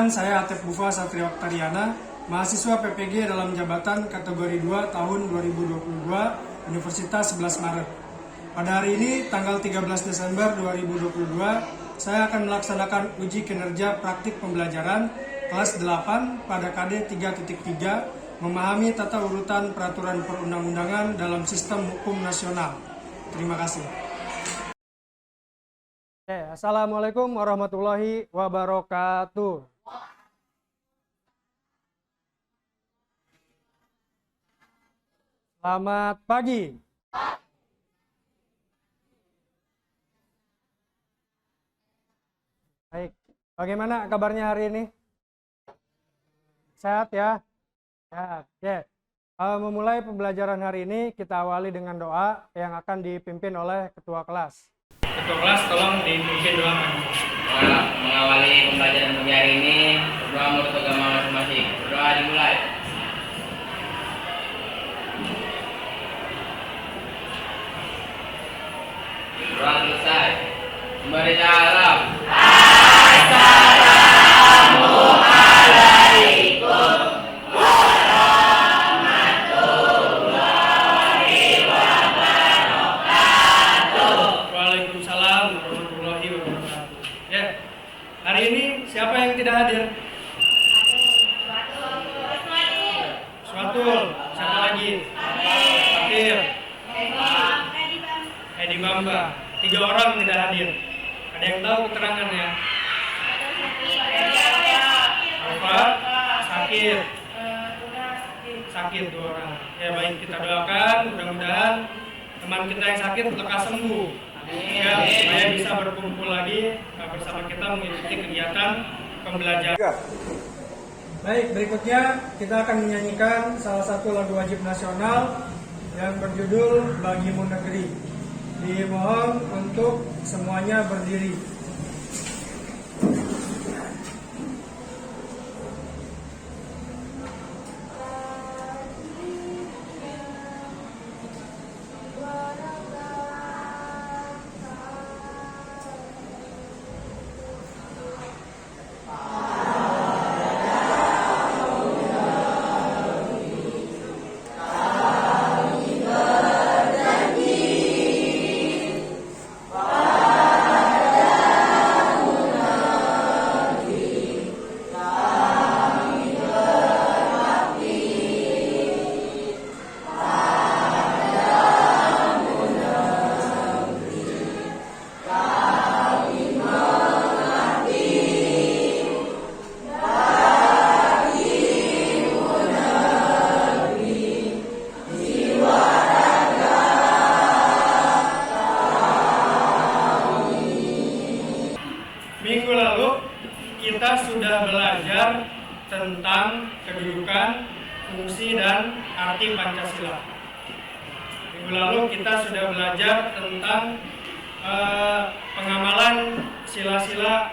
Perkenalkan, saya Atep Bufa Satria Oktariana, mahasiswa PPG dalam jabatan kategori 2 tahun 2022 Universitas 11 Maret. Pada hari ini, tanggal 13 Desember 2022, saya akan melaksanakan uji kinerja praktik pembelajaran kelas 8 pada KD 3.3, memahami tata urutan peraturan perundang-undangan dalam sistem hukum nasional. Terima kasih. Assalamualaikum warahmatullahi wabarakatuh. Selamat pagi. Baik, bagaimana kabarnya hari ini? Sehat ya? Sehat. Oke. Memulai pembelajaran hari ini, kita awali dengan doa yang akan dipimpin oleh ketua kelas. Ketua kelas, tolong dipimpin doa. Mengawali pembelajaran pagi hari ini, berdoa menurut agama masing-masing. Berdoa dimulai. Berdoa selesai. Memberi salam. Assalamualaikum warahmatullahi wabarakatuh. Waalaikumsalam warahmatullahi wabarakatuh. Ya, hari ini siapa yang tidak hadir? Suatul. Siapa lagi? Fakir. Edi Bamba. 3 orang tidak hadir. Ada yang tahu keterangannya? Apa? Sakit. Sakit 2 orang. Ya baik, kita doakan mudah-mudahan teman kita yang sakit lekas sembuh. Ya, supaya bisa berkumpul lagi bersama kita mengikuti kegiatan pembelajaran. Baik, berikutnya kita akan menyanyikan salah satu lagu wajib nasional yang berjudul Bagimu Negeri. Dimohon untuk semuanya berdiri. Minggu lalu kita sudah belajar tentang kedudukan, fungsi, dan arti Pancasila. Minggu lalu kita sudah belajar tentang pengamalan sila-sila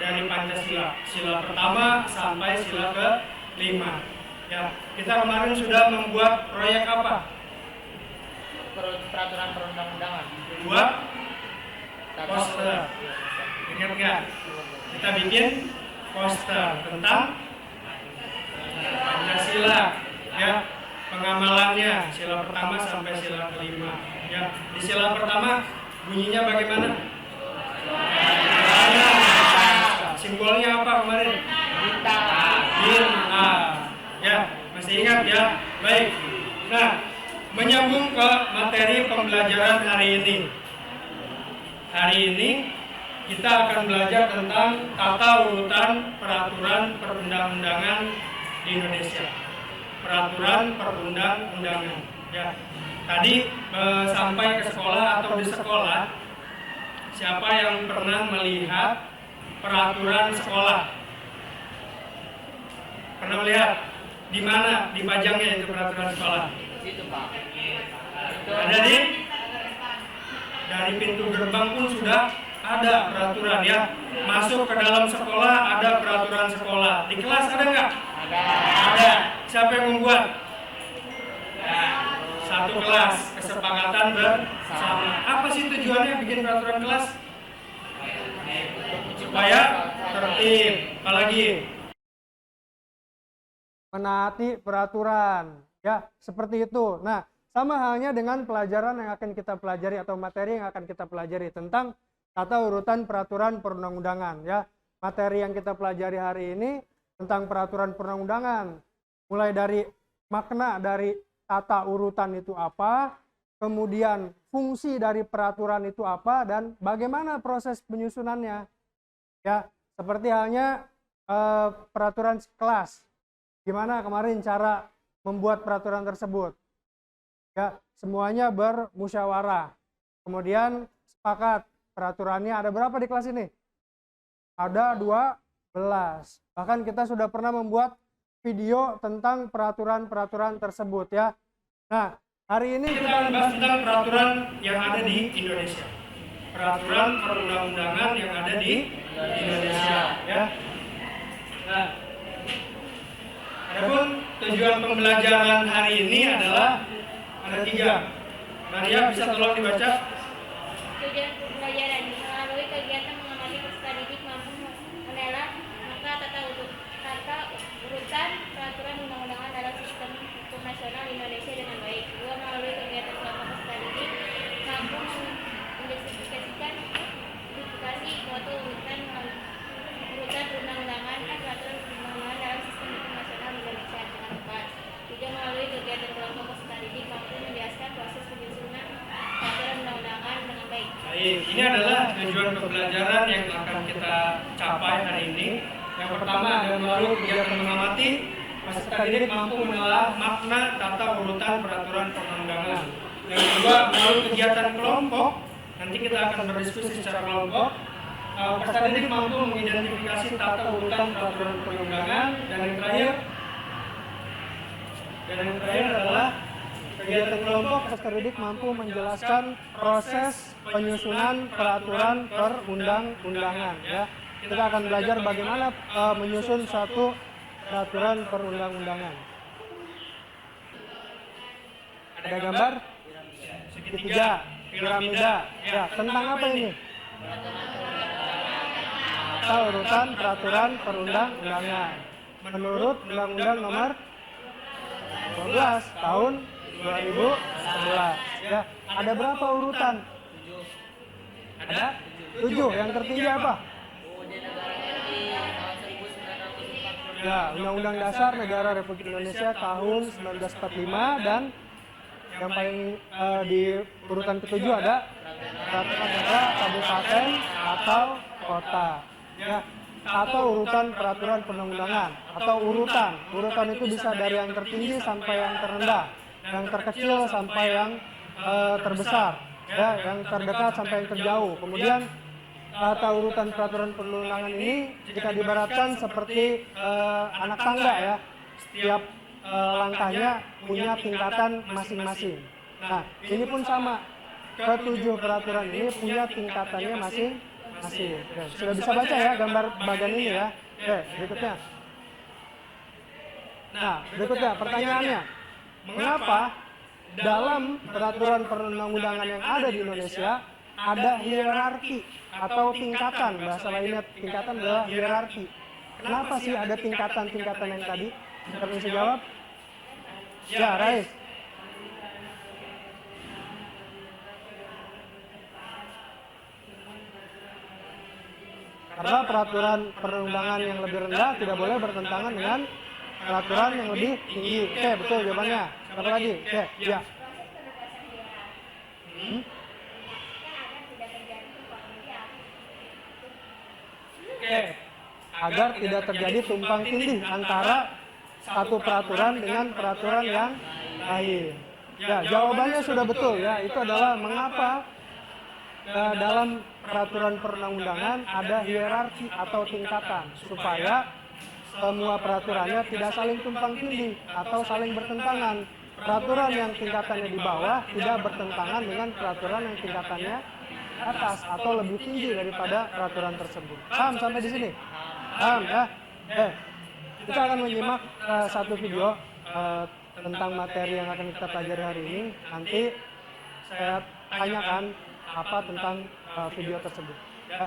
dari Pancasila. Sila pertama sampai sila ke-5. Ya, kita kemarin sudah membuat proyek apa? Peraturan perundang-undangan. Buat poster. Ingat nggak? Kita bikin poster tentang Pancasila, ya, pengamalannya sila pertama sampai sila ke-5. Ya, di sila pertama bunyinya bagaimana? Simbolnya apa kemarin? Bintang. Ya, masih ingat ya? Baik. Nah, menyambung ke materi pembelajaran hari ini. Hari ini kita akan belajar tentang tata urutan peraturan perundang-undangan di Indonesia. Peraturan perundang-undangan. Ya. Tadi sampai ke sekolah atau di sekolah, siapa yang pernah melihat peraturan sekolah? Pernah melihat? Di mana dipajangnya itu peraturan sekolah? Situ, Pak. Ada dari pintu gerbang pun sudah ada peraturan, ya. Masuk ke dalam sekolah ada peraturan sekolah. Di kelas ada nggak? Ada. Siapa yang membuat? Satu kelas, kesepakatan bersama. Apa sih tujuannya bikin peraturan kelas? Supaya tertib. Apalagi menaati peraturan, ya seperti itu. Nah, sama halnya dengan pelajaran yang akan kita pelajari atau materi yang akan kita pelajari tentang tata urutan peraturan perundang-undangan, ya. Materi yang kita pelajari hari ini tentang peraturan perundang-undangan, mulai dari makna dari tata urutan itu apa, kemudian fungsi dari peraturan itu apa, dan bagaimana proses penyusunannya, ya. Seperti halnya peraturan kelas, gimana kemarin cara membuat peraturan tersebut, ya. Semuanya bermusyawarah, kemudian sepakat. Peraturannya ada berapa di kelas ini? Ada 12. Bahkan kita sudah pernah membuat video tentang peraturan-peraturan tersebut, ya. Nah, hari ini Kita akan bahas tentang peraturan yang ada di Indonesia. Peraturan perundang-undangan yang ada di Indonesia, ya. Nah, adapun tujuan pembelajaran hari ini adalah ada 3. Maria bisa tolong dibaca? Tujuan pembelajaran melalui kegiatan mengamati peserta didik mampu menelaah maka tata urutan peraturan undang-undangan dalam sistem hukum nasional Indonesia dengan baik. 2. Melalui kegiatan kelompok peserta didik mampu mendiskusikan suatu urutan perundang-undangan dan peraturan perundang-undangan dalam sistem hukum nasional Indonesia dengan tepat. 3. Melalui kegiatan kelompok peserta didik mampu menjelaskan proses penyusunan peraturan undang-undangan dengan baik. Baik, ini adalah tujuan pembelajaran yang akan kita capai hari ini. Yang pertama adalah melalui kegiatan mengamati, peserta didik mampu menelaah makna tata urutan peraturan perundang-undangan. Yang kedua, melalui kegiatan kelompok, nanti kita akan berdiskusi secara kelompok. Peserta didik mampu mengidentifikasi tata urutan peraturan perundang-undangan. Dan yang terakhir adalah kegiatan kelompok, peserta didik mampu menjelaskan proses penyusunan peraturan perundang-undangan, ya. Kita akan belajar bagaimana menyusun suatu peraturan perundang-undangan. Ada gambar? Segitiga, piramida. Ya, tentang apa ini? Tata urutan peraturan perundang-undangan. Menurut Undang-Undang Nomor 12 tahun 2011. Ya, ada berapa urutan? Ada 7. Yang tertinggi apa? Ya, Undang-Undang Dasar Negara Republik Indonesia tahun 1945, dan yang paling di urutan ke-7 ada peraturan daerah, kabupaten atau kota. Ya, atau urutan peraturan perundang-undangan atau urutan itu bisa dari yang tertinggi sampai yang terendah, yang terkecil sampai yang terbesar, ya, yang terdekat sampai yang terjauh. Kemudian tata urutan peraturan perundang-undangan ini jika diibaratkan seperti anak tangga, ya. Setiap langkahnya punya tingkatan masing-masing. Nah, ini pun sama. Ketujuh peraturan ini punya tingkatannya masing-masing. Oke, sudah bisa baca ya gambar bagian ini, ya. Oke, berikutnya. Nah, berikutnya pertanyaannya, mengapa dalam peraturan perundang-undangan yang ada di Indonesia ada hierarki atau tingkatan? Bahasa lainnya tingkatan adalah hierarki. Kenapa sih ada tingkatan-tingkatan yang tadi? Siapa bisa jawab? Ya, Rais. Karena peraturan perundangan yang lebih rendah tidak boleh bertentangan dengan peraturan yang lebih tinggi. Oke, betul jawabannya. Apa lagi? Oke, ya. Oke, agar tidak terjadi tumpang tindih antara satu peraturan dengan peraturan yang lain. Ya, jawabannya sudah betul, ya. Itu adalah mengapa dalam peraturan perundang-undangan ada hierarki atau tingkatan, supaya semua peraturannya tidak saling tumpang tindih atau saling bertentangan. Peraturan yang tingkatannya di bawah tidak bertentangan dengan peraturan yang tingkatannya atas atau lebih tinggi daripada peraturan tersebut. Paham sampai di sini? Paham, ya? Kita akan menyimak satu video tentang materi yang akan kita pelajari hari ini. Nanti saya tanyakan apa tentang video tersebut. Ya.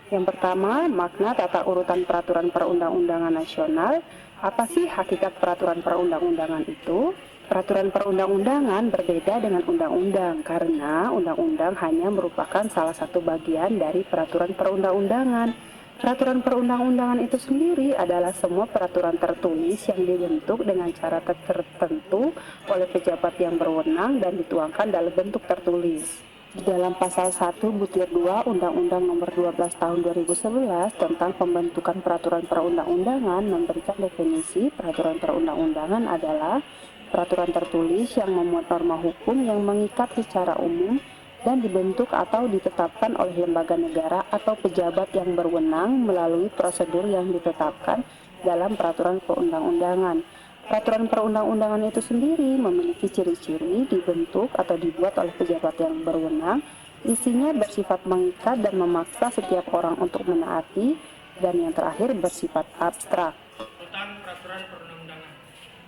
Yang pertama, makna tata urutan peraturan perundang-undangan nasional Apa sih hakikat peraturan perundang-undangan itu? Peraturan perundang-undangan berbeda dengan undang-undang karena undang-undang hanya merupakan salah satu bagian dari peraturan perundang-undangan. Peraturan perundang-undangan itu sendiri adalah semua peraturan tertulis yang dibentuk dengan cara tertentu oleh pejabat yang berwenang dan dituangkan dalam bentuk tertulis. Di dalam pasal 1 butir 2 Undang-Undang Nomor 12 Tahun 2011 tentang pembentukan peraturan perundang-undangan memberikan definisi peraturan perundang-undangan adalah peraturan tertulis yang memuat norma hukum yang mengikat secara umum dan dibentuk atau ditetapkan oleh lembaga negara atau pejabat yang berwenang melalui prosedur yang ditetapkan dalam peraturan perundang-undangan. Peraturan perundang-undangan itu sendiri memiliki ciri-ciri dibentuk atau dibuat oleh pejabat yang berwenang, isinya bersifat mengikat dan memaksa setiap orang untuk menaati, dan yang terakhir bersifat abstrak. Tentang peraturan perundang-undangan.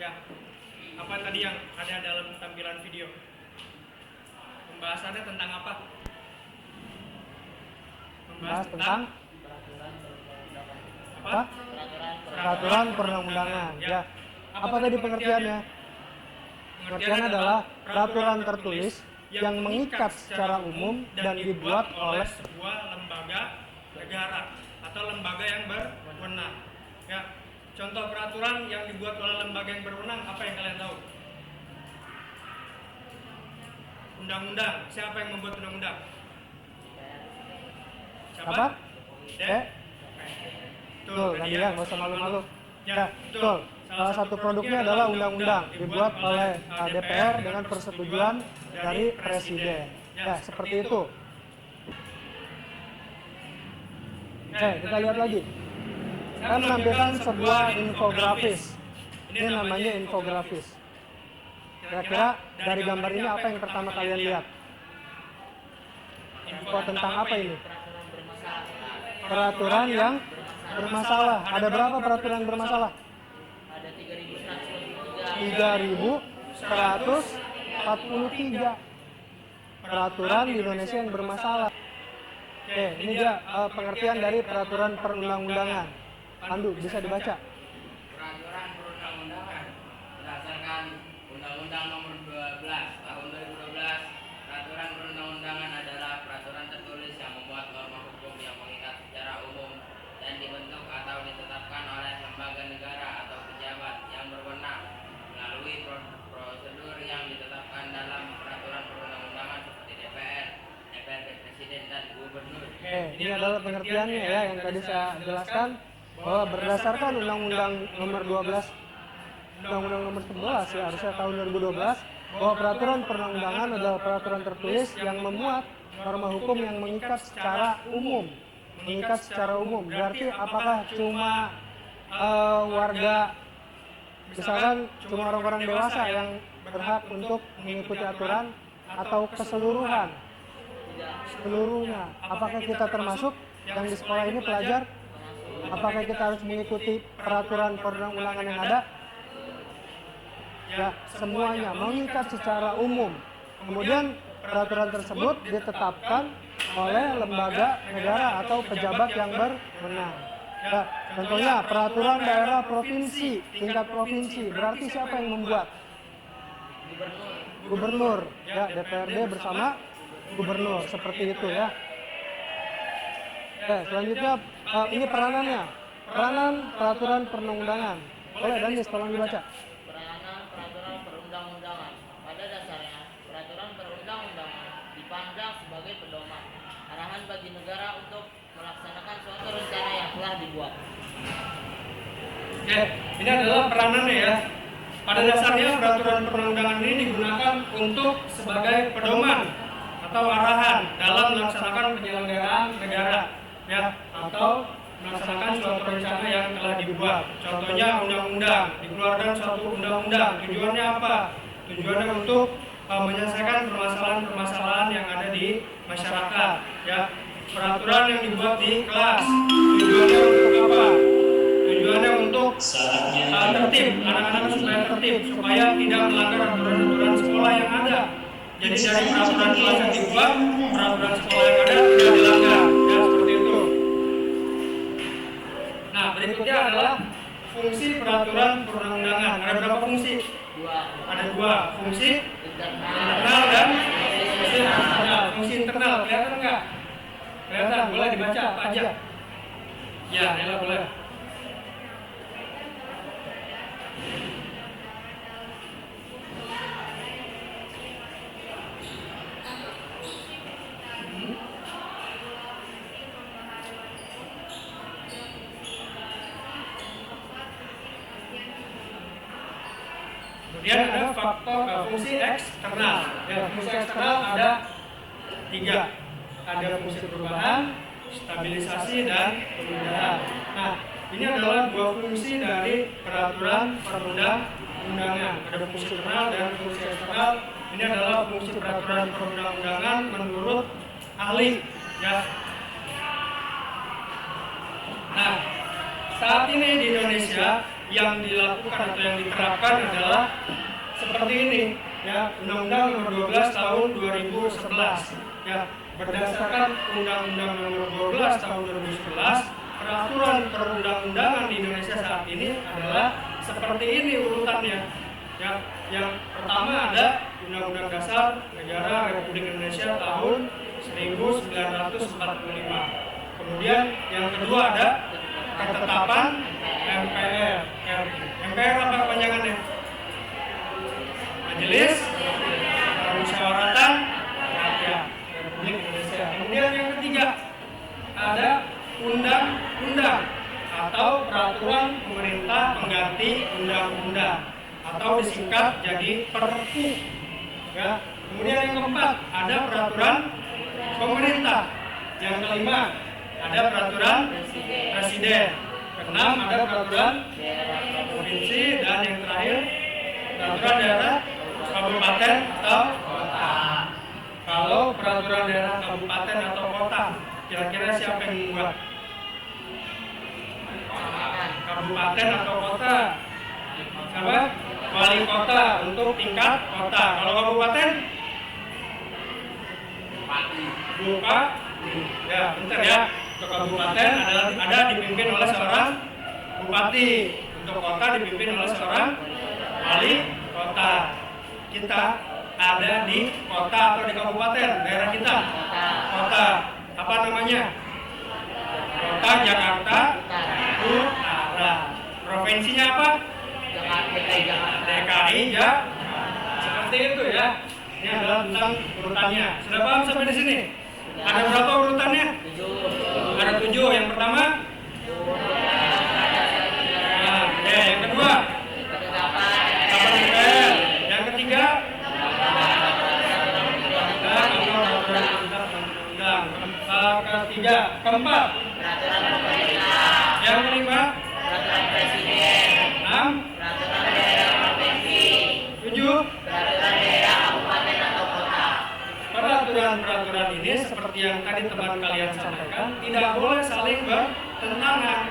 Ya, apa tadi yang ada dalam tampilan video? Pembahasannya tentang apa? Bahas tentang apa? peraturan perundang-undangan. Ya. Apa tadi pengertiannya? Pengertiannya adalah peraturan tertulis yang mengikat secara umum dan dibuat oleh sebuah lembaga negara atau lembaga yang berwenang. Ya, contoh peraturan yang dibuat oleh lembaga yang berwenang apa yang kalian tahu? Undang-undang. Siapa yang membuat undang-undang? apa? Tuh, tadi ya, nggak usah malu-malu. Ya, betul. Salah satu produknya adalah undang-undang dibuat oleh DPR dengan persetujuan dari Presiden. Ya, seperti itu. Kita lihat lagi. Saya menampilkan sebuah infografis. Ini namanya infografis. Kira-kira dari gambar ini apa yang pertama kalian lihat? Info tentang apa ini? Peraturan yang bermasalah. Ada berapa peraturan yang bermasalah? 3.143 peraturan di Indonesia yang bermasalah. Oke, ini dia pengertian dari peraturan perundang-undangan. Pandu, bisa dibaca? Peraturan perundang-undangan berdasarkan Undang-Undang Nomor 12 Tahun 2012, peraturan perundang-undangan adalah peraturan tertulis yang membuat norma hukum yang mengikat secara umum dan dibentuk atau ditetapkan oleh lembaga negara atau pejabat yang berwenang melalui prosedur yang ditetapkan dalam peraturan perundang-undangan seperti DPR, DPRD Presiden dan Gubernur. Oke, ini adalah pengertiannya ya yang tadi saya jelaskan bahwa berdasarkan Undang-Undang Nomor 12 Undang-Undang Nomor 11 ya harusnya tahun 2012 bahwa peraturan perundang-undangan adalah peraturan tertulis yang memuat norma hukum yang mengikat secara umum. Mengikat secara umum berarti apakah cuma warga, misalkan cuma orang-orang dewasa yang berhak untuk mengikuti aturan atau keseluruhan? Seluruhnya. Apakah kita termasuk yang di sekolah ini pelajar? Apakah kita harus mengikuti peraturan perundang-undangan yang ada? Ya, semuanya mengikat secara umum. Kemudian peraturan tersebut ditetapkan oleh lembaga negara atau pejabat yang berwenang. Ya, contohnya peraturan daerah provinsi, tingkat provinsi. Berarti siapa yang membuat? Gubernur. Ya, DPRD bersama gubernur, seperti itu ya. Oke, selanjutnya ini peranannya. Peranan peraturan perundang-undangan. Boleh Danis, tolong dibaca. Peranan peraturan perundang-undangan. Pada dasarnya, peraturan perundang-undangan dipandang sebagai pedoman arahan bagi negara untuk melaksanakan suatu rencana yang telah dibuat. Oke, ini adalah peranannya ya. Pada dasarnya peraturan perundang-undangan ini digunakan untuk sebagai pedoman atau arahan dalam melaksanakan penyelenggaraan negara ya, atau melaksanakan suatu rencana yang telah dibuat. Contohnya undang-undang, dikeluarkan suatu undang-undang. Tujuannya apa? Tujuannya untuk menyelesaikan permasalahan-permasalahan yang ada di masyarakat ya. Peraturan yang dibuat di kelas tujuannya untuk apa? Tujuannya untuk tertib, anak-anak supaya tertib, supaya tidak melanggar aturan-aturan sekolah yang ada. Jadi dari peraturan kelas yang dibuat, peraturan sekolah yang ada tidak dilanggar ya, seperti itu. Nah, berikutnya adalah fungsi peraturan perundang-undangan. Ada berapa fungsi? Ada dua, fungsi internal dan fungsi eksternal. Fungsi internal kelihatan nggak? Kelihatan, boleh dibaca apa aja? Ya, Nela boleh. Kemudian ada faktor fungsi eksternal. Ya, fungsi eksternal ada 3. Ada fungsi perubahan, stabilisasi, dan penundaan. Nah, ini adalah 2 fungsi dari peraturan perundang-undangan. Ada fungsi internal dan fungsi eksternal. Ini adalah fungsi peraturan perundang-undangan menurut ahli. Ya. Nah, saat ini di Indonesia yang dilakukan atau yang diterapkan adalah seperti ini, ya, Undang-Undang Nomor 12 Tahun 2011. Ya, berdasarkan Undang-Undang Nomor 12 Tahun 2011, peraturan perundang-undangan di Indonesia saat ini adalah seperti ini urutannya. Ya, yang pertama ada Undang-Undang Dasar Negara Republik Indonesia tahun 1945. Kemudian yang kedua ada ketetapan MPR. MPR apa kepanjangannya? Majelis Permusyawaratan Rakyat Republik Indonesia. Kemudian yang ketiga ada undang-undang atau peraturan pemerintah pengganti undang-undang atau disingkat jadi Perpu. Ya. Kemudian yang keempat ada peraturan pemerintah. Yang kelima ada peraturan presiden. Keenam ada peraturan provinsi, dan yang terakhir peraturan daerah kabupaten atau kota. Kalau peraturan daerah kabupaten atau kota, kira-kira siapa yang membuat? Kabupaten atau kota? Siapa? Wali kota untuk tingkat kota. Kalau kabupaten? Bupati. Ya, bentar ya. Untuk kabupaten ada dipimpin oleh seorang bupati. Untuk kota dipimpin oleh seorang wali kota. Kita ada di kota atau di kabupaten? Daerah kita? Kota. Apa namanya? Kota Jakarta Utara. Provinsinya apa? DKI ya. Seperti itu ya. Ini adalah tentang urutannya. Sudah paham sampai di sini? Ada berapa urutannya? Ada 7. Yang pertama? Nah, yang kedua? Yang ketiga? Ketiga, keempat? Yang kelima? 6? 7? Peraturan-peraturan ini seperti yang tadi teman kalian sampaikan tidak boleh saling bertentangan.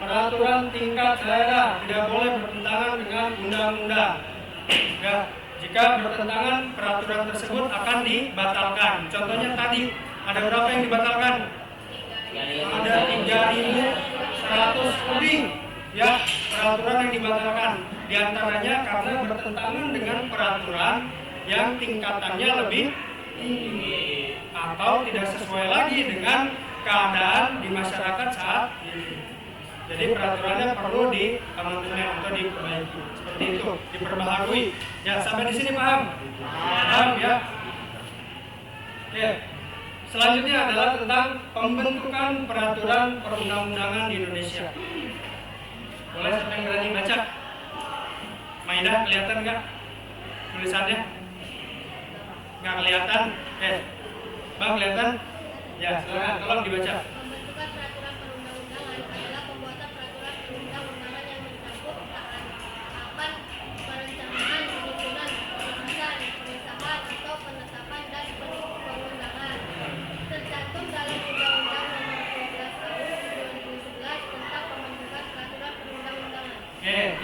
Peraturan tingkat daerah tidak boleh bertentangan dengan undang-undang. Ya, jika bertentangan, peraturan tersebut akan dibatalkan. Contohnya tadi ada berapa yang dibatalkan? Ada 3.100 lebih. Ya, peraturan yang dibatalkan. Di antaranya karena bertentangan dengan peraturan yang tingkatannya lebih tinggi atau tidak sesuai lagi dengan keadaan di masyarakat saat ini. Jadi peraturannya perlu diamandemen atau diperbaiki. Seperti itu, diperbaharui. Ya, sampai di sini paham? Paham ya? Oke. Selanjutnya adalah tentang pembentukan peraturan perundang-undangan di Indonesia. Boleh siapa yang berani baca? Maidah, kelihatan nggak tulisannya? Nggak kelihatan? Bang, kelihatan? Ya, silakan, tolong dibaca. Pembentukan peraturan perundang-undangan adalah pembuatan peraturan perundang-undangan yang mencakup tahapan perencanaan, penyusunan, pengawasan, pengesahan atau penetapan dan perundangan. Tercantum dalam Undang-Undang Nomor 12 Tahun 2011 tentang pembentukan peraturan perundang-undangan.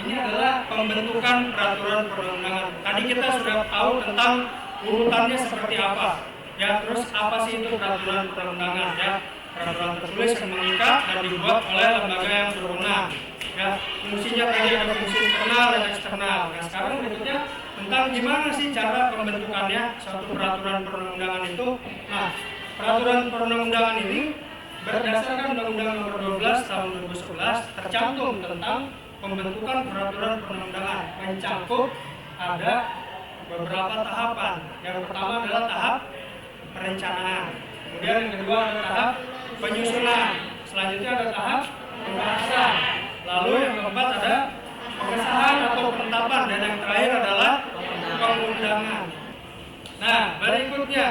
Ini adalah pembentukan peraturan perundang-undangan. Tadi kita sudah tahu tentang urutannya seperti apa. Ya, terus apa sih itu peraturan perundangan? Ya, peraturan tertulis yang mengikat dan dibuat oleh lembaga yang berwenang. Ya, fungsinya tadi ada fungsi internal dan eksternal. Nah, sekarang berikutnya tentang gimana sih cara pembentukannya suatu peraturan perundang-undangan itu. Nah, peraturan perundang-undangan ini berdasarkan Undang-Undang Nomor 12 Tahun 2011 tercantum tentang pembentukan peraturan perundang-undangan, mencakup ada beberapa tahapan. Yang pertama adalah tahap perencanaan. Kemudian yang kedua ada tahap penyusunan. Selanjutnya ada tahap pembahasan. Lalu yang keempat ada pengesahan atau penetapan, dan yang terakhir adalah pengundangan. Nah, berikutnya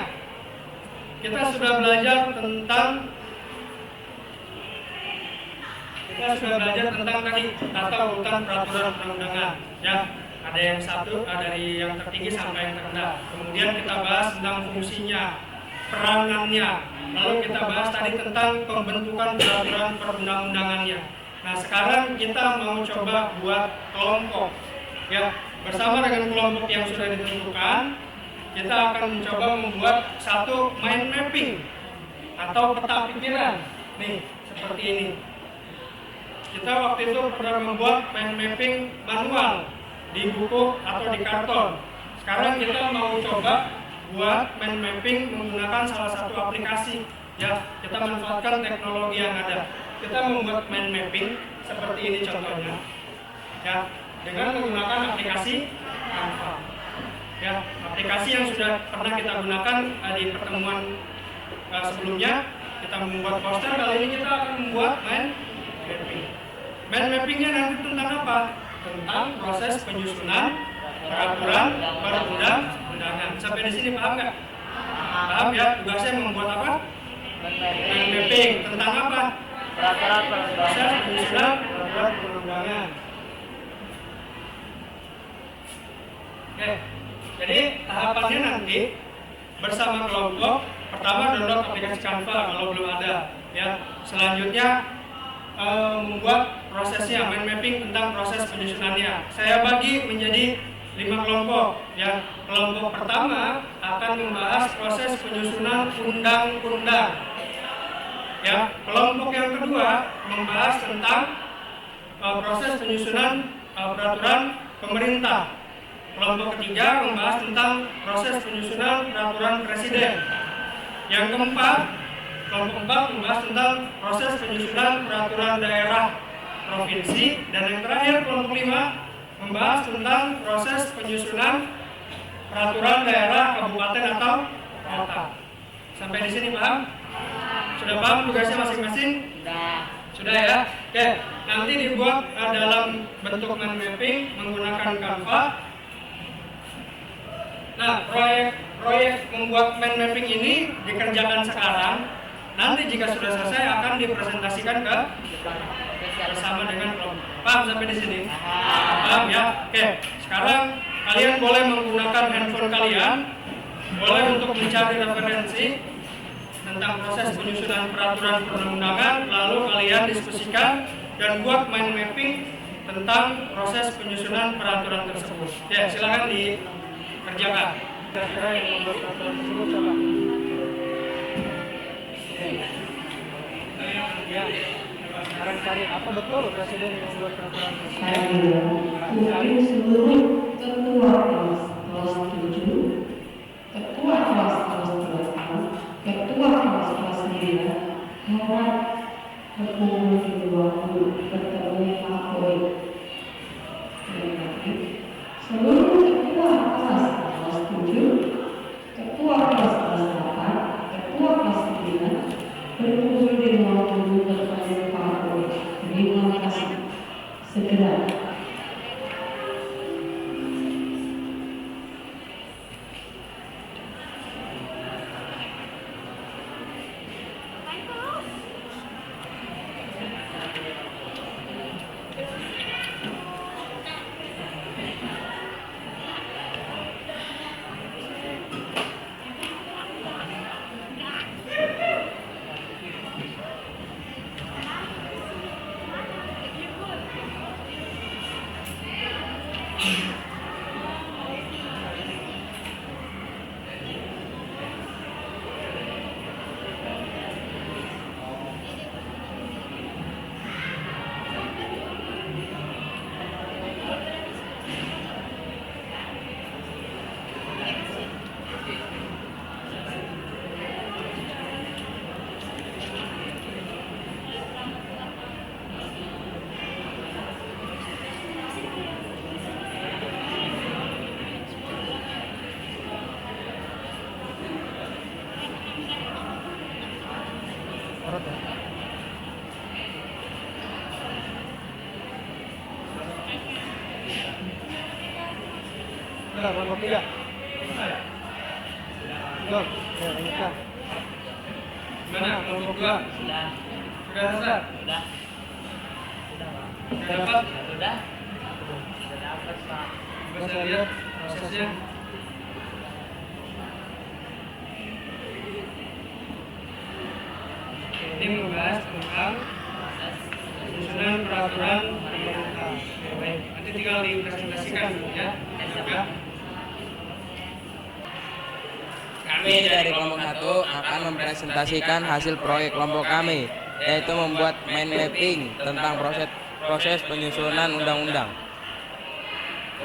kita sudah belajar tentang tadi tata urutan peraturan perundang-undangan. Ya, ada yang satu, dari yang tertinggi sampai yang terendah. Kemudian kita bahas tentang fungsinya, peranannya. Lalu kita bahas tadi tentang pembentukan peraturan perundang-undangannya. Nah, sekarang kita mau coba buat kelompok. Ya, bersama dengan kelompok yang sudah ditentukan, kita akan mencoba membuat satu mind mapping atau peta pikiran. Nih, seperti ini. Kita waktu itu pernah membuat mind mapping manual di buku atau di karton. Sekarang kita mau coba buat mind mapping menggunakan salah satu aplikasi. Ya, kita manfaatkan teknologi yang ada. Kita membuat mind mapping seperti ini contohnya. Ya, dengan menggunakan aplikasi Canva. Ya, aplikasi yang sudah pernah kita gunakan di pertemuan sebelumnya. Kita membuat poster, kali ini kita akan membuat mind mapping. Mind mappingnya nanti tentang apa? Tentang proses penyusunan peraturan perundang-undangan. Sampai di sini paham nggak? Paham ya? Tugasnya membuat apa? Mind mapping tentang apa? Peraturan perundang-undangan. Proses penyusunan peraturan perundang-undangan. Oke, jadi tahapannya nanti bersama kelompok. Pertama download aplikasi Canva kalau belum ada. Ya, selanjutnya membuat prosesnya, mind mapping tentang proses penyusunannya. Saya bagi menjadi 5 kelompok. Ya, kelompok pertama akan membahas proses penyusunan undang-undang. Ya, kelompok yang kedua membahas tentang proses penyusunan peraturan pemerintah. Kelompok ketiga membahas tentang proses penyusunan peraturan presiden. Yang keempat, kelompok keempat membahas tentang proses penyusunan peraturan daerah provinsi, dan yang terakhir kelompok 5 membahas tentang proses penyusunan peraturan daerah kabupaten atau kota. Sampai di sini paham? Sudah paham tugasnya masing-masing? Sudah ya? Oke, nanti dibuat dalam bentuk mind mapping menggunakan Canva. Nah, proyek membuat mind mapping ini dikerjakan sekarang. Nanti jika sudah selesai akan dipresentasikan ke bersama dengan kelompok. Paham sampai di sini? Paham ya? Oke, sekarang kalian boleh menggunakan handphone kalian, boleh untuk mencari referensi tentang proses penyusunan peraturan perundang-undangan, lalu kalian diskusikan dan buat mind mapping tentang proses penyusunan peraturan tersebut. Ya, silakan dikerjakan. Kira-kira yang membuat peraturan tersebut coba. Ya, sekarang cari apa betul presiden yang membuat peraturan tersebut. Cari seluruh ketua kelas 7, ketua kelas 8, ketua kelas 9, harap berkumpul di ruang guru bertemu Pak. Seluruh ketua kelas 7, ketua kelas 8, ketua kelas 9 berkumpul di ruang guru bertemu Pak. Terima kasih. Segera. Sudah kelompok 3. Belum. Ya, lanjutkan. Gimana kelompok 2? Sudah. Sudah selesai? Sudah. Sudah dapat? Sudah. Sudah dapat, Pak. Coba saya lihat prosesnya. Ini membahas tentang penyusunan peraturan perundang-undang. Oke, baik. Nanti tinggal dipresentasikan ya. Ya. Kami dari kelompok 1 akan mempresentasikan hasil proyek kelompok kami, yaitu membuat mind mapping tentang proses penyusunan undang-undang.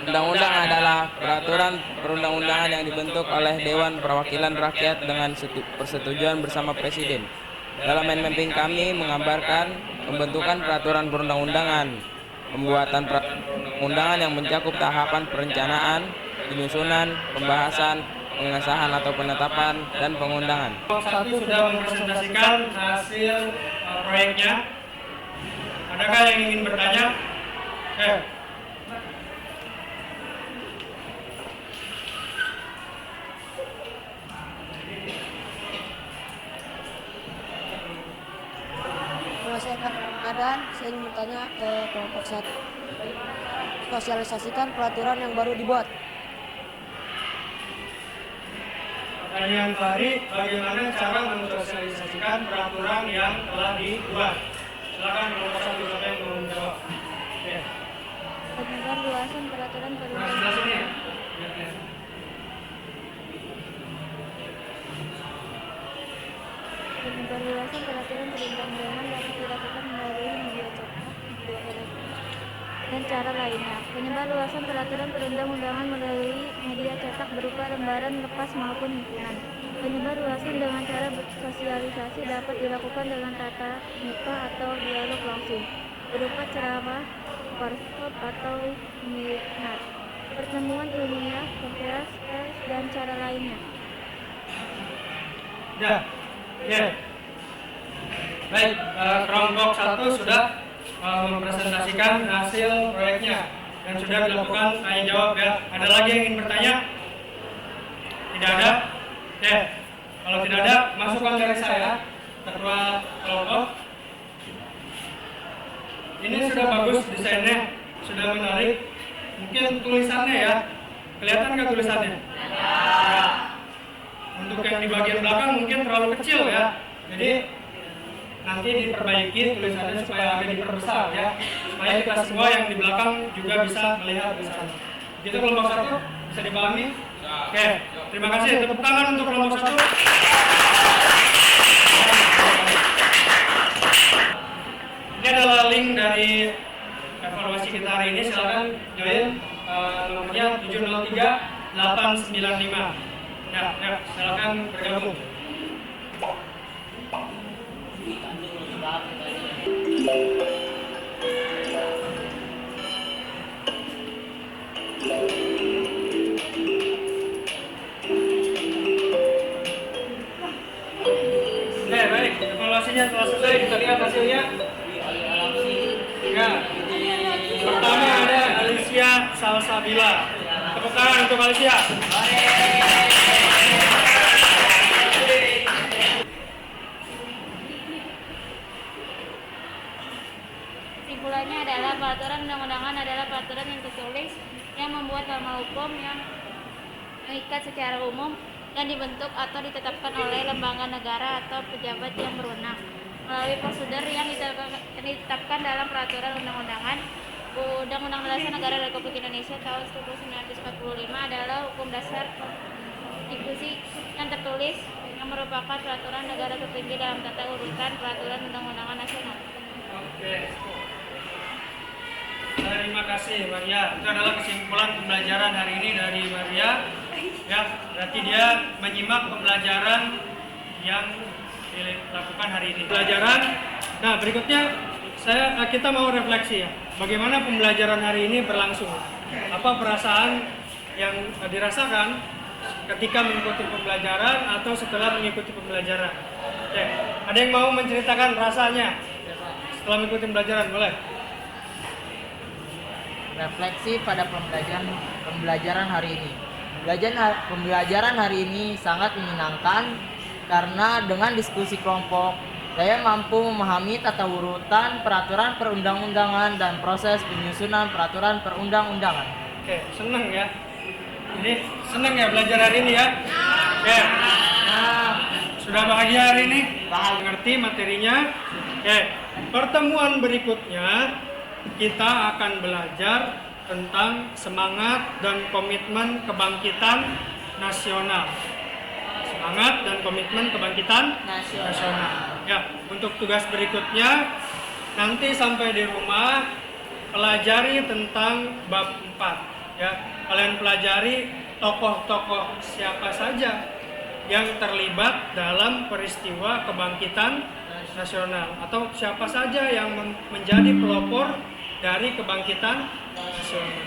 Undang-undang adalah peraturan perundang-undangan yang dibentuk oleh Dewan Perwakilan Rakyat dengan persetujuan bersama Presiden. Dalam mind mapping kami menggambarkan pembentukan peraturan perundang-undangan, pembuatan peraturan perundang-undangan yang mencakup tahapan perencanaan, penyusunan, pembahasan, pengesahan atau penetapan, dan pengundangan. Kelompok 1 sudah mempresentasikan hasil proyeknya. Adakah yang ingin bertanya? Keadaan saya ingin bertanya ke kelompok 1. Sosialisasikan peraturan yang baru dibuat. Pertanyaan Fahri, bagaimana cara mensosialisasikan peraturan yang telah dibuat? Silakan kelompok 1 siapa yang mau menjawab? Oke. Penyebar luasan peraturan Nah, perundang-undangan. sebelah sini ya. Ya. Penyebar luasan peraturan perundang-undangan dapat dilakukan melalui media cetak, media elektronik, dan cara lainnya. Penyebar luasan peraturan perundang-undangan melalui media cetak berupa lembaran lepas maupun himpunan. Penyebar luasan dengan cara sosialisasi dapat dilakukan dengan tatap muka atau dialog langsung, berupa ceramah, workshop atau seminar, pertemuan ilmiah, konferensi pers, dan cara lainnya. Ya. Oke. Baik, kelompok 1 sudah mempresentasikan hasil proyeknya dan sudah dilakukan tanya jawab ya. Ada lagi yang ingin bertanya? Tidak ada? Oke. Kalau tidak ada, masukkan dari saya, ketua kelompok. Ini sudah bagus desainnya, sudah menarik. Mungkin tulisannya ya, kelihatan nggak tulisannya? Ya. Untuk yang di bagian belakang mungkin terlalu kecil ya. Jadi nanti diperbaiki tulisannya supaya agak diperbesar ya. Supaya kita semua yang di belakang juga bisa melihat tulisannya. Gitu kelompok 1 bisa dipahami? Oke, terima kasih. Tepuk tangan untuk kelompok 1. Ini adalah link dari evaluasi kita hari ini. Silakan join, nomornya 703-895. Ya, silakan bergabung. Oke, baik. Evaluasinya telah selesai. Kita lihat hasilnya. Ya. Pertama ada Alicia Salsabila. Tepuk tangan untuk Alicia. Kesimpulannya adalah peraturan undang-undangan adalah peraturan yang tertulis yang membuat norma hukum yang mengikat secara umum dan dibentuk atau ditetapkan oleh lembaga negara atau pejabat yang berwenang melalui prosedur yang ditetapkan dalam peraturan undang-undangan. Undang-Undang Dasar Negara Republik Indonesia tahun 1945 adalah hukum dasar konstitusi yang tertulis yang merupakan peraturan negara tertinggi dalam tata urutan peraturan undang-undangan nasional. Oke. Terima kasih Maria. Itu adalah kesimpulan pembelajaran hari ini dari Maria. Ya, berarti dia menyimak pembelajaran yang dilakukan hari ini. Pembelajaran. Nah, berikutnya kita mau refleksi ya. Bagaimana pembelajaran hari ini berlangsung? Apa perasaan yang dirasakan ketika mengikuti pembelajaran atau setelah mengikuti pembelajaran? Oke. Ada yang mau menceritakan rasanya setelah mengikuti pembelajaran? Boleh? Refleksi pada pembelajaran hari ini. Pembelajaran hari ini sangat menyenangkan karena dengan diskusi kelompok saya mampu memahami tata urutan peraturan perundang-undangan dan proses penyusunan peraturan perundang-undangan. Oke, seneng ya. Jadi seneng ya belajar hari ini ya. Oke. Sudah bahagia hari ini? Bahagia. Mengerti materinya? Oke. Pertemuan berikutnya kita akan belajar tentang semangat dan komitmen kebangkitan nasional. Semangat dan komitmen kebangkitan nasional. Ya, untuk tugas berikutnya nanti sampai di rumah pelajari tentang bab 4 ya. Kalian pelajari tokoh-tokoh siapa saja yang terlibat dalam peristiwa kebangkitan nasional atau siapa saja yang menjadi pelopor dari kebangkitan nasional.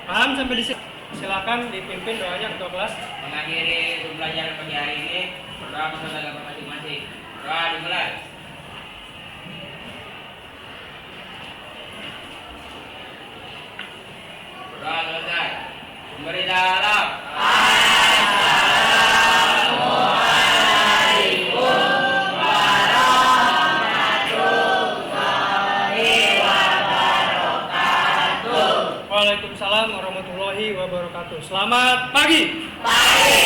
Paham sampai di sini? Silakan dipimpin doanya ketua kelas. Mengakhiri pembelajaran pagi hari ini, berdoa kepada agama masing-masing. Doa dimulai. Doa selesai. Memberi dalam. Waalaikumsalam warahmatullahi wabarakatuh. Selamat pagi. Pagi.